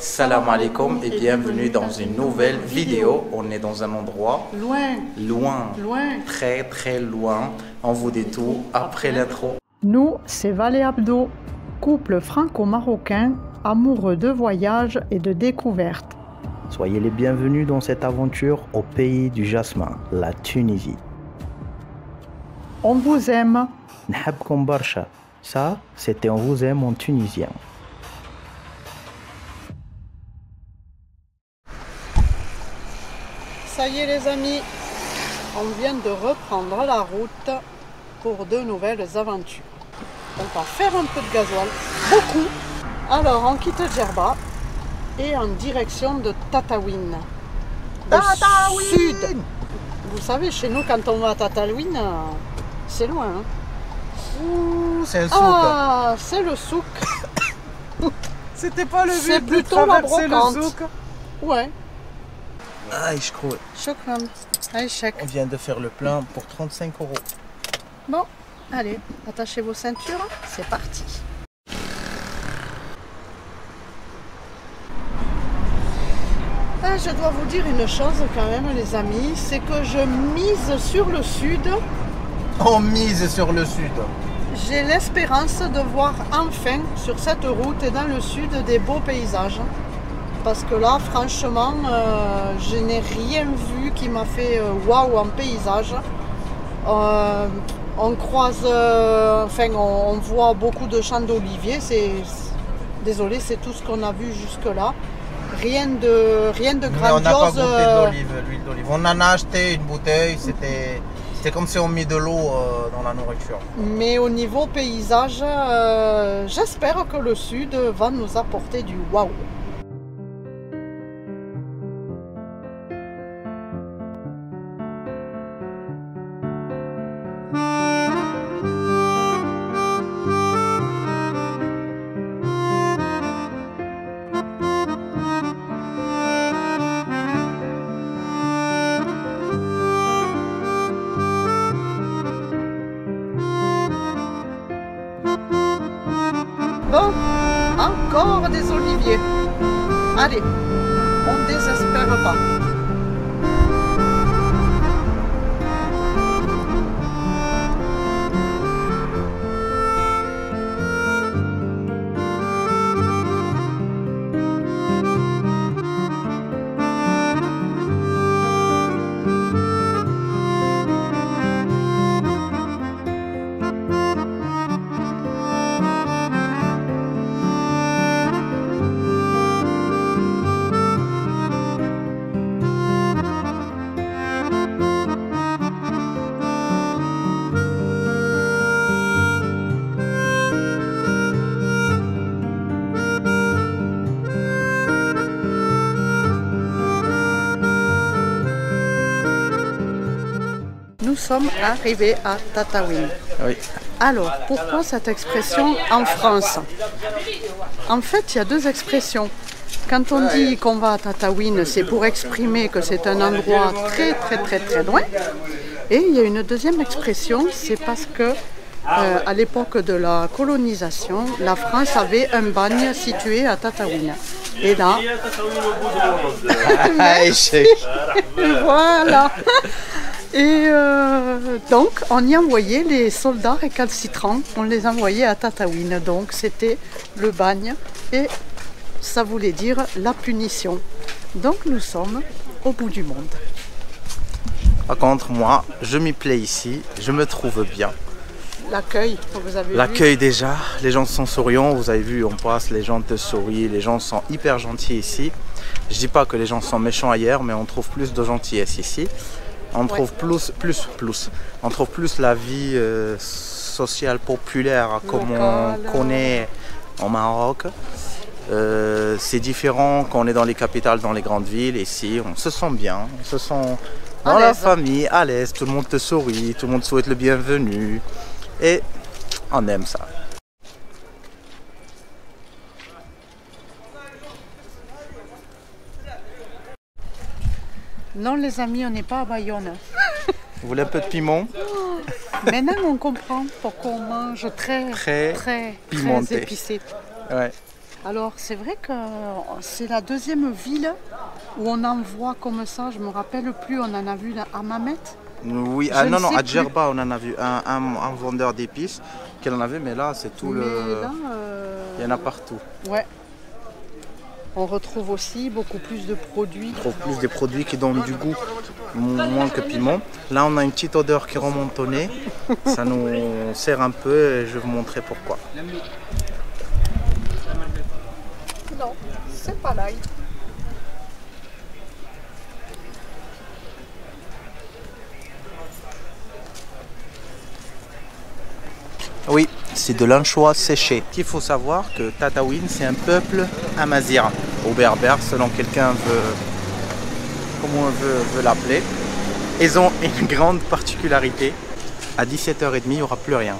Salam alaikum et bienvenue dans une nouvelle vidéo. On est dans un endroit loin, très très loin. On vous dit tout après l'intro. Nous, c'est Val et Abdo, couple franco-marocain, amoureux de voyage et de découverte. Soyez les bienvenus dans cette aventure au pays du jasmin, la Tunisie. On vous aime. Nhabkom barsha. Ça, c'était on vous aime en tunisien. Ça y est les amis, on vient de reprendre la route pour de nouvelles aventures. On va faire un peu de gasoil, beaucoup. Alors on quitte Djerba et en direction de Tataouine. Sud. Vous savez, chez nous quand on va à Tataouine, c'est loin. Hein. Ouh, c'est le souk. Ah, c'est le souk. C'était pas le C'est but de plutôt la traverser le brocante. souk. Ouais. Aïe, je crois. Shukran. Allez, chèque. On vient de faire le plein pour 35 €. Bon, allez, attachez vos ceintures, c'est parti. Ah, je dois vous dire une chose quand même les amis, c'est que je mise sur le sud. On mise sur le sud. J'ai l'espérance de voir enfin sur cette route et dans le sud des beaux paysages. Parce que là, franchement, je n'ai rien vu qui m'a fait waouh en paysage. On croise, on voit beaucoup de champs d'oliviers. Désolé, c'est tout ce qu'on a vu jusque-là. Rien de Mais grandiose. on n'a pas goûté de l'huile d'olive. On en a acheté une bouteille, c'était comme si on mit de l'eau dans la nourriture. Mais au niveau paysage, j'espère que le sud va nous apporter du waouh. Bon, encore des oliviers. Allez, on ne désespère pas. Nous sommes arrivés à Tataouine. Oui. Alors, pourquoi cette expression en France? En fait, il y a deux expressions. Quand on dit qu'on va à Tataouine, c'est pour exprimer que c'est un endroit très loin. Et il y a une deuxième expression, c'est parce que à l'époque de la colonisation, la France avait un bagne situé à Tataouine. Et là, voilà. Et donc, on y envoyait les soldats récalcitrants, on les envoyait à Tataouine. Donc, c'était le bagne et ça voulait dire la punition. Donc, nous sommes au bout du monde. Par contre, moi, je m'y plais ici, je me trouve bien. L'accueil, vous avez vu. L'accueil déjà, les gens sont souriants, vous avez vu, on passe, les gens te sourient, les gens sont hyper gentils ici. Je dis pas que les gens sont méchants ailleurs, mais on trouve plus de gentillesse ici. On trouve on trouve plus la vie sociale populaire comme on connaît au Maroc. C'est différent quand on est dans les capitales, dans les grandes villes. Ici, on se sent bien, on se sent dans la famille, à l'aise, tout le monde te sourit, tout le monde souhaite le bienvenu. Et on aime ça. Non les amis, on n'est pas à Bayonne. Vous voulez un peu de piment? Maintenant on comprend pourquoi on mange très pimenté. épicé. Ouais. Alors c'est vrai que c'est la deuxième ville où on en voit comme ça. Je me rappelle plus, on en a vu à Mamet. Oui, Je ne non, sais à plus. Djerba, on en a vu un vendeur d'épices qu'il en avait, mais là, c'est tout Mais le... là, Il y en a partout. ouais. On retrouve aussi beaucoup plus de produits. On trouve plus des produits qui donnent du goût, moins que piment. Là, on a une petite odeur qui remonte au nez. Ça nous sert un peu et je vais vous montrer pourquoi. Non, c'est pas l'ail. Oui, c'est de l'anchois séché. Il faut savoir que Tataouine, c'est un peuple amazigh, ou berbère, selon quelqu'un veut, comment on veut l'appeler. Ils ont une grande particularité. À 17h30, il n'y aura plus rien.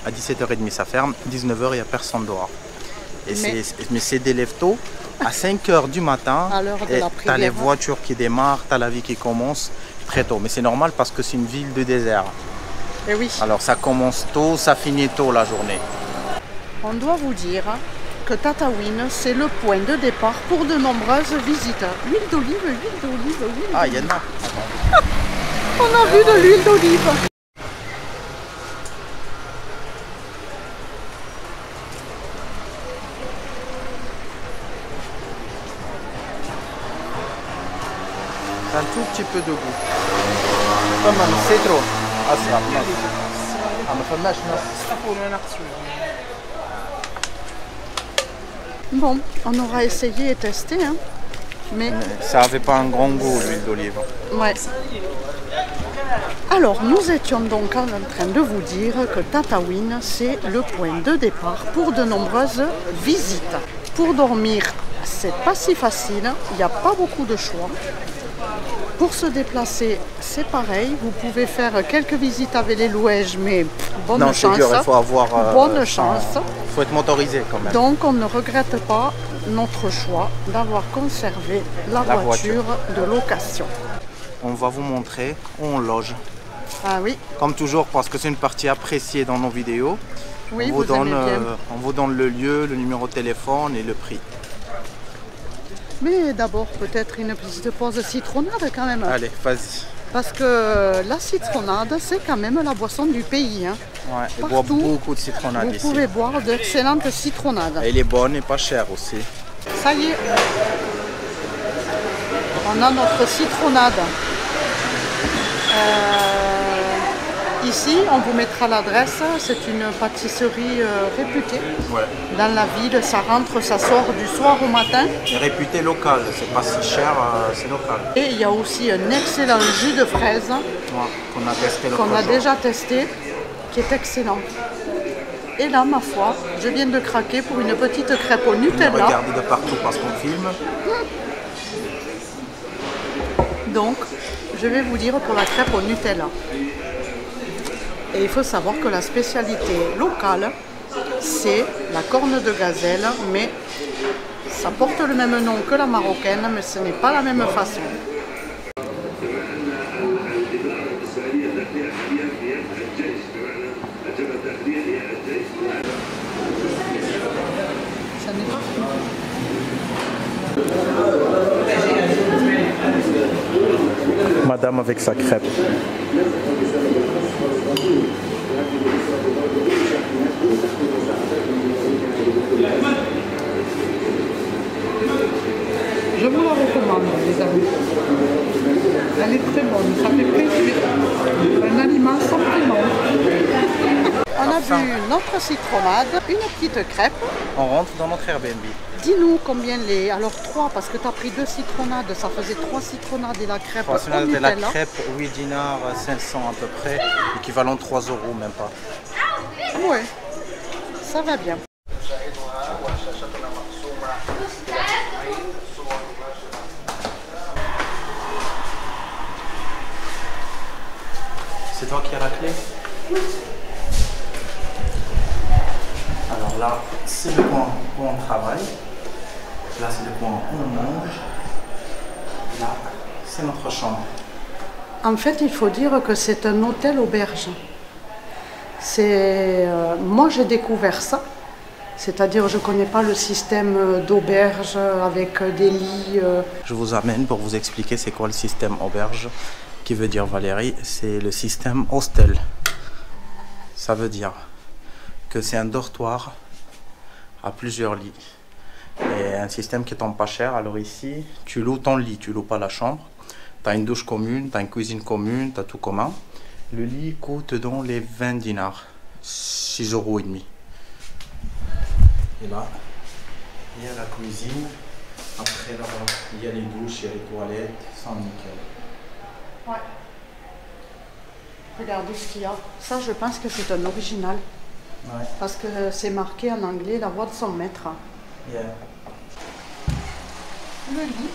À 17h30, ça ferme. 19h, il n'y a personne dehors. Et mais c'est des lève-tôt. À 5h du matin, À l'heure de la tu as les prière. voitures qui démarrent, tu as la vie qui commence très tôt. Mais c'est normal parce que c'est une ville de désert. Et oui, Alors ça commence tôt, ça finit tôt la journée. on doit vous dire que Tataouine, c'est le point de départ pour de nombreuses visites. Huile d'olive, huile d'olive, huile Ah, il y en a. On a vu de l'huile d'olive. C'est un tout petit peu de goût. C'est trop. Bon, on aura essayé et testé, hein. Mais Ça n'avait pas un grand goût, l'huile d'olive. ouais. Alors, nous étions donc en train de vous dire que Tataouine, c'est le point de départ pour de nombreuses visites. Pour dormir, c'est pas si facile, il n'y a pas beaucoup de choix. Pour se déplacer, c'est pareil, vous pouvez faire quelques visites avec les louèges, mais bonne Non, c'est chance. dur, il faut avoir... Bonne chance. Il faut être motorisé quand même. Donc, on ne regrette pas notre choix d'avoir conservé la voiture de location. On va vous montrer où on loge. Ah oui, Comme toujours, parce que c'est une partie appréciée dans nos vidéos. oui, on, vous vous aimez donne, bien. on vous donne le lieu, le numéro de téléphone et le prix. Mais d'abord, peut-être une petite pause citronnade quand même. Allez, vas-y. Parce que la citronnade, c'est quand même la boisson du pays, hein. Ouais, et bois Partout, beaucoup de citronnade Vous ici. pouvez boire d'excellentes citronnades. Et elle est bonne et pas chère aussi. Ça y est, on a notre citronnade. Ici, on vous mettra l'adresse. C'est une pâtisserie réputée dans la ville. Ça rentre, ça sort du soir au matin. Et réputé local, c'est pas si cher, c'est local. Et il y a aussi un excellent jus de fraise Ouais, qu'on a testé l'autre qu'on a jour. déjà testé, qui est excellent. Et là, ma foi, je viens de craquer pour une petite crêpe au On Nutella. regarde de partout parce qu'on filme. Donc, je vais vous dire pour la crêpe au Nutella. Et il faut savoir que la spécialité locale, c'est la corne de gazelle, mais ça porte le même nom que la marocaine, mais ce n'est pas la même façon. Ça n'est pas fini. Madame avec sa crêpe. Je vous la recommande, les amis. Elle est très bonne, ça fait plaisir. Un aliment sans piment. On a bu notre citronnade, une petite crêpe. On rentre dans notre Airbnb. Dis-nous combien les... Alors 3, parce que tu as pris 2 citronnades, ça faisait 3 citronnades et la crêpe au De la Nutella. crêpe, 8 dinars, 500 à peu près, équivalent 3 €, même pas. Ouais, ça va bien. C'est toi qui as la clé? Oui. Alors là, c'est le coin où on travaille. Là, c'est le coin où on mange. Là, c'est notre chambre. En fait, il faut dire que c'est un hôtel auberge. Moi, j'ai découvert ça. C'est-à-dire, je ne connais pas le système d'auberge avec des lits. Je vous amène pour vous expliquer c'est quoi le système auberge, qui veut dire Valérie, c'est le système hostel. Ça veut dire que c'est un dortoir à plusieurs lits. Et un système qui tombe pas cher. Alors ici, tu loues ton lit, tu loues pas la chambre. Tu as une douche commune, tu as une cuisine commune, tu as tout commun. Le lit coûte dans les 20 dinars, 6,5 €. Et là, il y a la cuisine. Après là-bas, il y a les douches, il y a les toilettes, sans nickel. Ouais. Regardez ce qu'il y a. Ça, je pense que c'est un original. Ouais. Parce que c'est marqué en anglais la voix de son maître. Yeah. Le lit.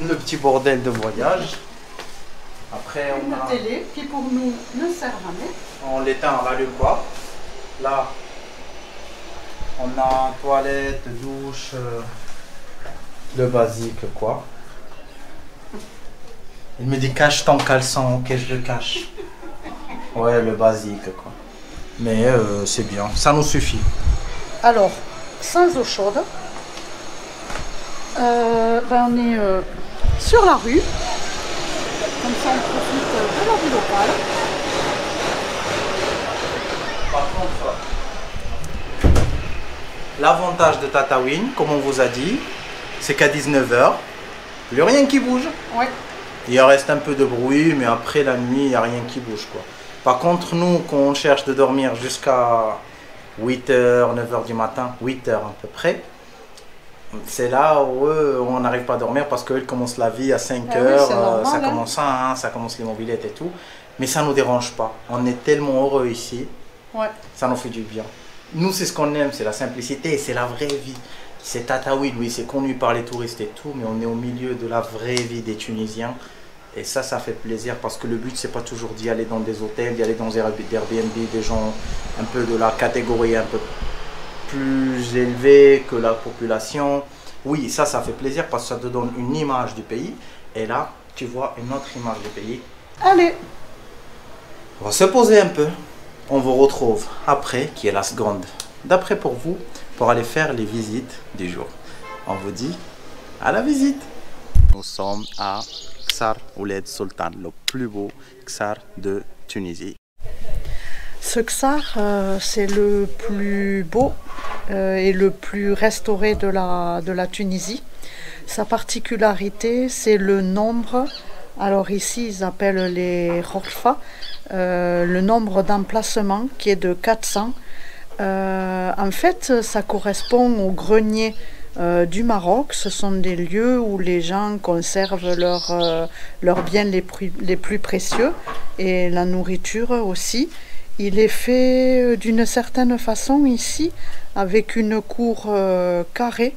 Le petit bordel de voyage. Après, on Une a... télé qui pour nous ne sert jamais. On l'éteint, on l'allume pas. Là, on a toilette, douche, le basique quoi. Il me dit cache ton caleçon, ok je le cache. Ouais, le basique quoi. Mais c'est bien, ça nous suffit. Alors, sans eau chaude, on est sur la rue. Comme ça, on profite de la vie locale. Par contre, l'avantage de Tataouine, comme on vous a dit, c'est qu'à 19 h, il n'y a rien qui bouge. Ouais. Il reste un peu de bruit, mais après la nuit, il n'y a rien qui bouge quoi. Par contre, nous, quand on cherche de dormir jusqu'à 8 h, 9 h du matin, 8 h à peu près, c'est là où on n'arrive pas à dormir parce qu'ils commencent la vie à 5 h, normal, ça commence ça commence les mobilettes et tout. Mais ça ne nous dérange pas. On est tellement heureux ici, Ouais. ça nous fait du bien. Nous, c'est ce qu'on aime, c'est la simplicité et c'est la vraie vie. C'est Tataouine, oui, c'est connu par les touristes et tout, mais on est au milieu de la vraie vie des Tunisiens. Et ça fait plaisir parce que le but, c'est pas toujours d'y aller dans des hôtels, d'y aller dans des Airbnb, des gens un peu de la catégorie un peu plus élevée que la population. Oui, ça fait plaisir parce que ça te donne une image du pays. Et là, tu vois une autre image du pays. Allez. On va se poser un peu. On vous retrouve après, qui est la seconde d'après pour vous, pour aller faire les visites du jour. On vous dit à la visite. Nous sommes à Ksar Ouled Sultan, le plus beau Ksar de Tunisie. Ce Ksar, c'est le plus beau et le plus restauré de la Tunisie. Sa particularité, c'est le nombre, alors ici ils appellent les Khorfa, le nombre d'emplacements qui est de 400. En fait, ça correspond au grenier du Maroc. Ce sont des lieux où les gens conservent leurs biens les plus précieux et la nourriture aussi. Il est fait d'une certaine façon ici, avec une cour carrée.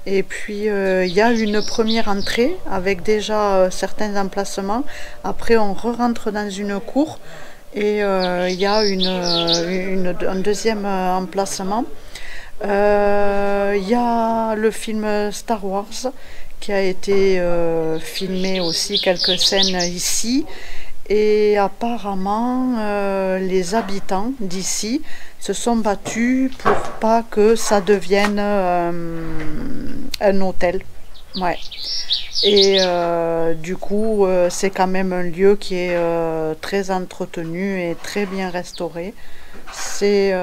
Et puis il y a une première entrée avec déjà certains emplacements. Après on re-rentre dans une cour et il y a un deuxième emplacement. Il y a le film Star Wars qui a été filmé aussi, quelques scènes ici. Et apparemment, les habitants d'ici se sont battus pour pas que ça devienne un hôtel. Ouais. Et du coup, c'est quand même un lieu qui est très entretenu et très bien restauré. C'est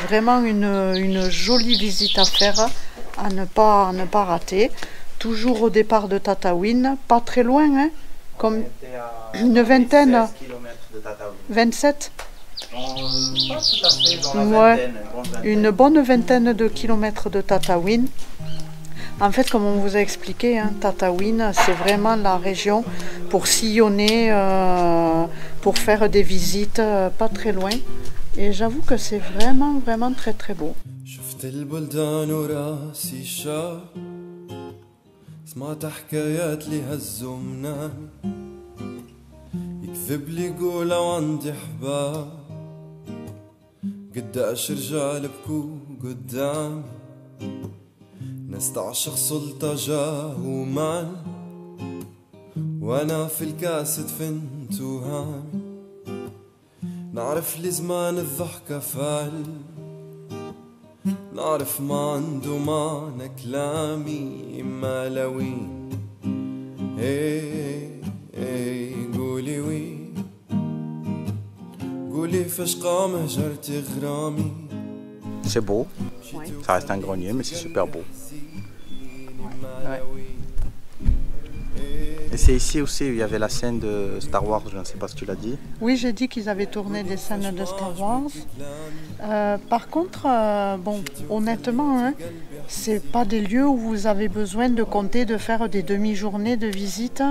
vraiment une jolie visite à faire, à ne pas rater. Toujours au départ de Tataouine, pas très loin, hein, comme une vingtaine, 27. Pas tout à fait dans la Ouais, vingtaine, une bonne vingtaine de kilomètres de Tataouine. En fait, comme on vous a expliqué, hein, Tataouine, c'est vraiment la région pour sillonner, pour faire des visites pas très loin. Et j'avoue que c'est vraiment, vraiment très très beau. سمعت حكايات لي هزوا منامي يكذب لي قولة وعندي حباب قداش رجال بكو قدامي ناس تعشق سلطة جاهوا معي وانا في الكاس دفنت وهامي نعرف لي زمان الضحكة فال نعرف ما عنده معنى كلامي إما لوين قولي وين قولي فاش قام هجرتي غرامي. C'est beau, Ouais. ça reste un grenier mais c'est super beau. Ouais. Et c'est ici aussi où il y avait la scène de Star Wars, je ne sais pas si tu l'as dit. Oui, j'ai dit qu'ils avaient tourné des scènes de Star Wars. Par contre, bon, honnêtement, hein, c'est pas des lieux où vous avez besoin de compter de faire des demi-journées de visite.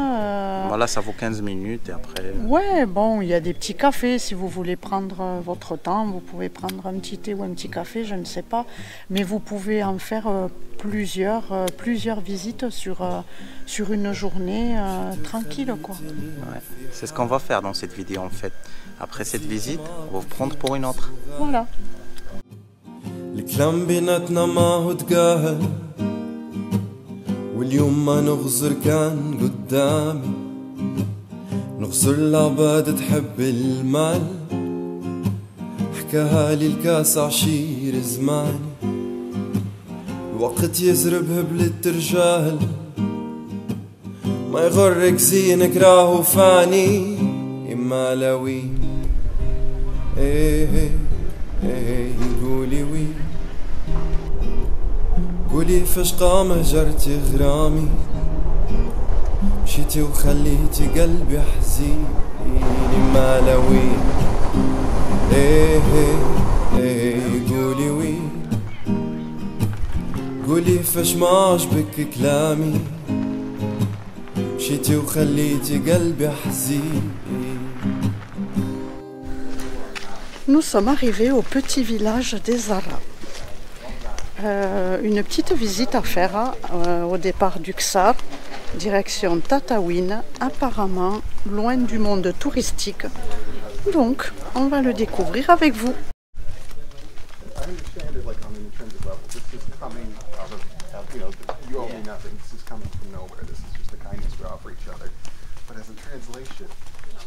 Voilà, ça vaut 15 minutes et après... Ouais, bon, il y a des petits cafés. Si vous voulez prendre votre temps, vous pouvez prendre un petit thé ou un petit café, je ne sais pas. Mais vous pouvez en faire plusieurs visites sur une journée tranquille, quoi. Ouais. C'est ce qu'on va faire dans cette vidéo en fait. Après cette visite, on va vous prendre pour une autre. Voilà. الكلام بيناتنا ما هو تقال واليوم ما نغزر كان قدامي نغزر العباد تحب المال حكاها لي الكاس عشير زماني الوقت يزرب هبلة رجال ما يغرك زينك راهو فاني إما لوين قولي وين قولي فاش قام هجرتي غرامي مشيتي وخليتي قلبي حزين ما لوين قولي وين قولي فاش ما عجبك كلامي مشيتي وخليتي قلبي حزين. Nous sommes arrivés au petit village des Zara. Une petite visite à faire au départ du Ksar, direction Tataouine, apparemment loin du monde touristique. Donc, on va le découvrir avec vous.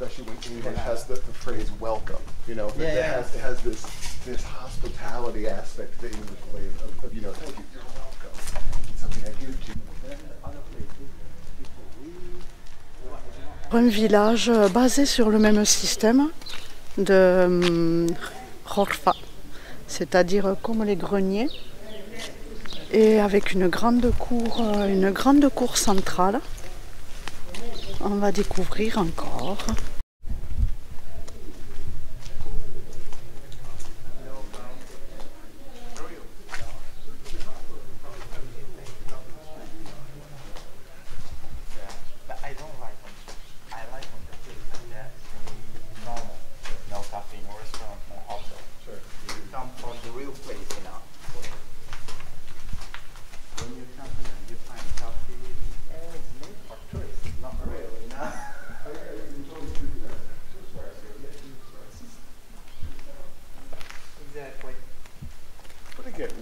Especially when English has the phrase welcome, you know, it has this hospitality aspect to the English way of you know, thank you, you're welcome. It's something I do to Un village basé sur le même système de Khorfa, c'est-à-dire comme les greniers, et avec une grande cour centrale. On va découvrir encore.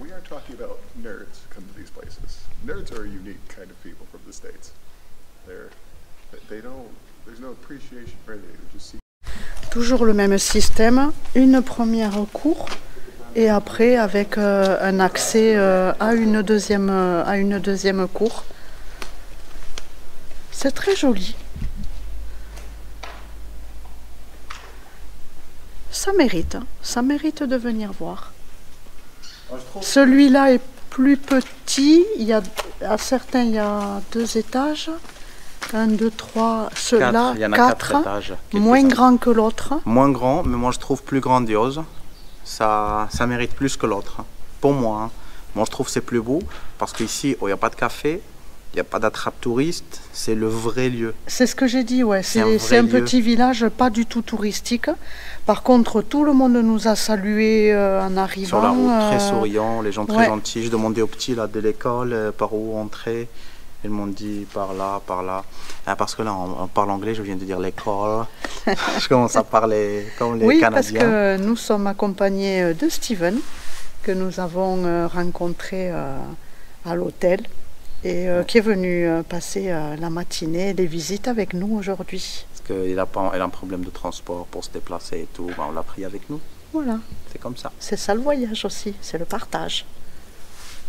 we are talking about nerds who come to these places. Nerds are a unique kind of people from the States. There's no appreciation for anything. They just see. Toujours le même système, une première cour et après avec un accès à une deuxième cour. C'est très joli. Ça mérite de venir voir. Celui-là est plus petit, à certains il y a 2 étages, 1, 2, 3, ceux-là, Il y en a 4, 4 étages. moins grand que l'autre. Moins grand, mais moi je trouve plus grandiose. Ça mérite plus que l'autre, pour moi. Hein. Moi je trouve que c'est plus beau, parce qu'ici, il n'y a pas de café, il n'y a pas d'attrape touriste, c'est le vrai lieu. C'est ce que j'ai dit, ouais. C'est un lieu. petit village, pas du tout touristique. Par contre, tout le monde nous a salués en arrivant. Sur la route, très souriant, les gens très ouais. gentils. Je demandais aux petits là, de l'école par où entrer. Ils m'ont dit par là, par là. Ah, parce que là, on parle anglais, je viens de dire l'école. Je commence à parler comme les oui, Canadiens. parce que nous sommes accompagnés de Steven, que nous avons rencontré à l'hôtel et qui est venu passer la matinée, les visites avec nous aujourd'hui. Parce qu'il a un problème de transport pour se déplacer et tout. Ben, on l'a pris avec nous. Voilà. C'est comme ça. C'est ça le voyage aussi, c'est le partage.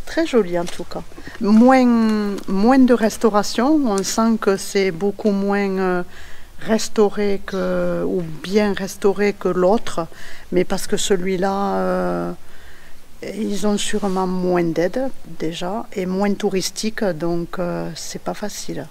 Très joli en tout cas. Moins de restauration, on sent que c'est beaucoup moins restauré ou bien restauré que l'autre, mais parce que celui-là, ils ont sûrement moins d'aide déjà et moins touristique, donc c'est pas facile.